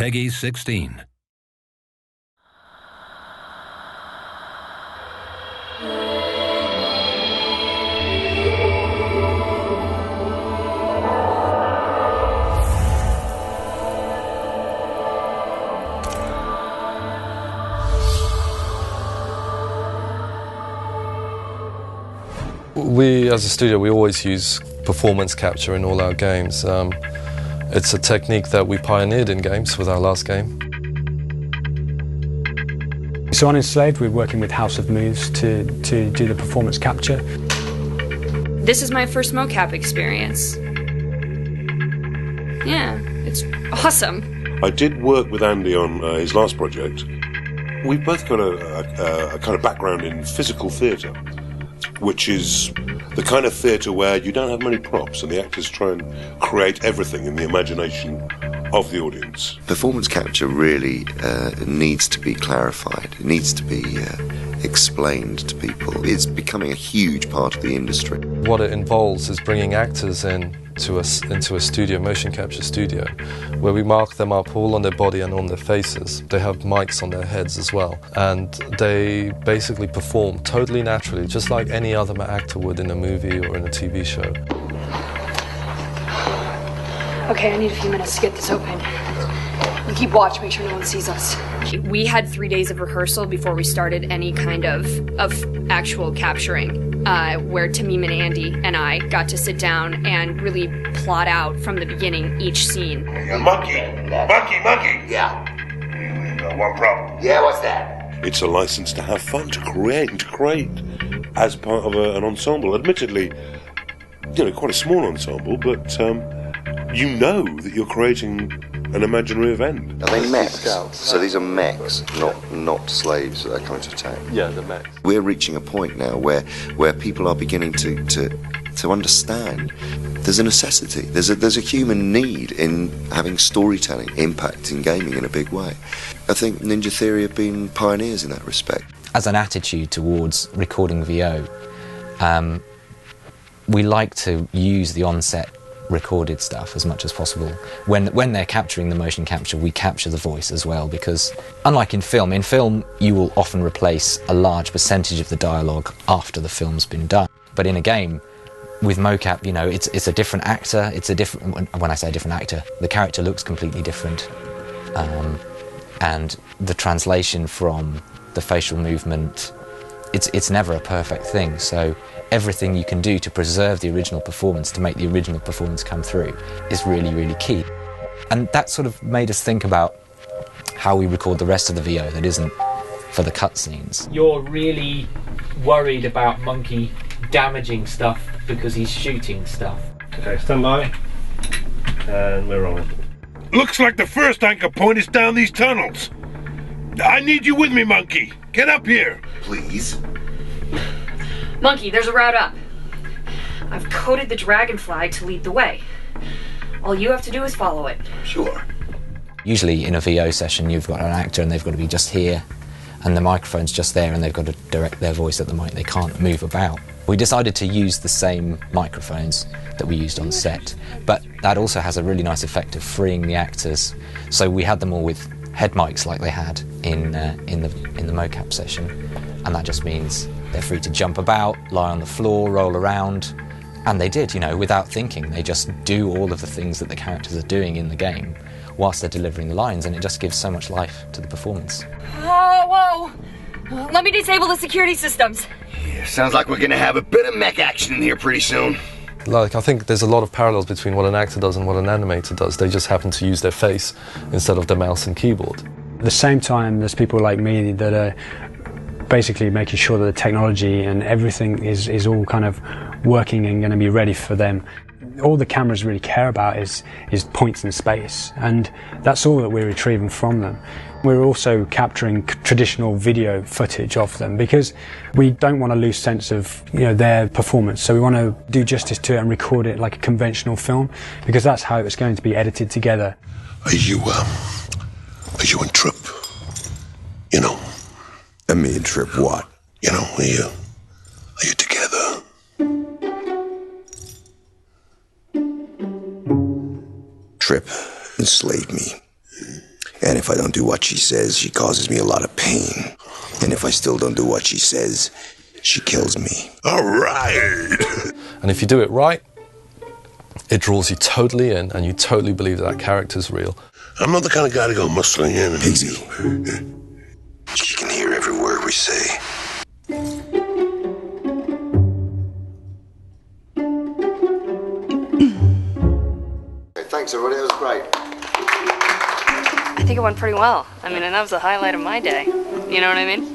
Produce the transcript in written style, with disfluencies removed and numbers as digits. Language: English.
Peggy 16. We, as a studio, we always use performance capture in all our games. It's a technique that we pioneered in games with our last game. So on Enslaved, we're working with House of Moves to do the performance capture. This is my first mocap experience. Yeah, it's awesome. I did work with Andy on his last project. We've both got a kind of background in physical theatre, which is the kind of theatre where you don't have many props and the actors try and create everything in the imagination of the audience. Performance capture really needs to be clarified. It needs to be explained to people. It's becoming a huge part of the industry. What it involves is bringing actors into a studio, motion capture studio, where we mark them up all on their body and on their faces. They have mics on their heads as well, and they basically perform totally naturally, just like any other actor would in a movie or in a TV show. Okay, I need a few minutes to get this open. You keep watch, make sure no one sees us. We had 3 days of rehearsal before we started any kind of actual capturing, where Tamim and Andy and I got to sit down and really plot out from the beginning each scene. Monkey! Yeah. We got one problem. Yeah, what's that? It's a license to have fun, to create as part of an ensemble. Admittedly, quite a small ensemble, but you know that you're creating an imaginary event. Are they mechs? So these are mechs, not slaves that are coming to attack? Yeah, the mechs. We're reaching a point now where people are beginning to understand there's a necessity, there's a human need in having storytelling impact in gaming in a big way. I think Ninja Theory have been pioneers in that respect. As an attitude towards recording VO, we like to use the on-set recorded stuff as much as possible. When they're capturing the motion capture, we capture the voice as well, because unlike in film you will often replace a large percentage of the dialogue after the film's been done. But in a game, with mocap, it's a different actor, when I say a different actor, the character looks completely different. And the translation from the facial movement, it's never a perfect thing, so everything you can do to preserve the original performance, to make the original performance come through, is really, really key. And that sort of made us think about how we record the rest of the VO that isn't for the cutscenes. You're really worried about Monkey damaging stuff because he's shooting stuff. Okay, stand by. And we're rolling. Looks like the first anchor point is down these tunnels. I need you with me, Monkey. Get up here. Please. Monkey, there's a route up. I've coded the dragonfly to lead the way. All you have to do is follow it. Sure. Usually in a VO session you've got an actor and they've got to be just here, and the microphone's just there and they've got to direct their voice at the mic, they can't move about. We decided to use the same microphones that we used on set, but that also has a really nice effect of freeing the actors, so we had them all with head mics like they had in the mocap session, and that just means they're free to jump about, lie on the floor, roll around, and they did, without thinking. They just do all of the things that the characters are doing in the game whilst they're delivering the lines, and it just gives so much life to the performance. Whoa! Let me disable the security systems. Yeah, sounds like we're gonna have a bit of mech action in here pretty soon. I think there's a lot of parallels between what an actor does and what an animator does. They just happen to use their face instead of the mouse and keyboard. At the same time, there's people like me that are basically making sure that the technology and everything is all kind of working and going to be ready for them. All the cameras really care about is points in space, and that's all that we're retrieving from them. We're also capturing traditional video footage of them because we don't want to lose sense of their performance, so we want to do justice to it and record it like a conventional film, because that's how it's going to be edited together. Are you and Trip? And me and Trip what? Are you together? Trip enslaved me. And if I don't do what she says, she causes me a lot of pain. And if I still don't do what she says, she kills me. All right. And if you do it right, it draws you totally in and you totally believe that character's real. I'm not the kind of guy to go muscling in. Pixie. She can hear every word we say. Thanks, everybody. That was great. I think it went pretty well. I mean, and that was the highlight of my day. You know what I mean?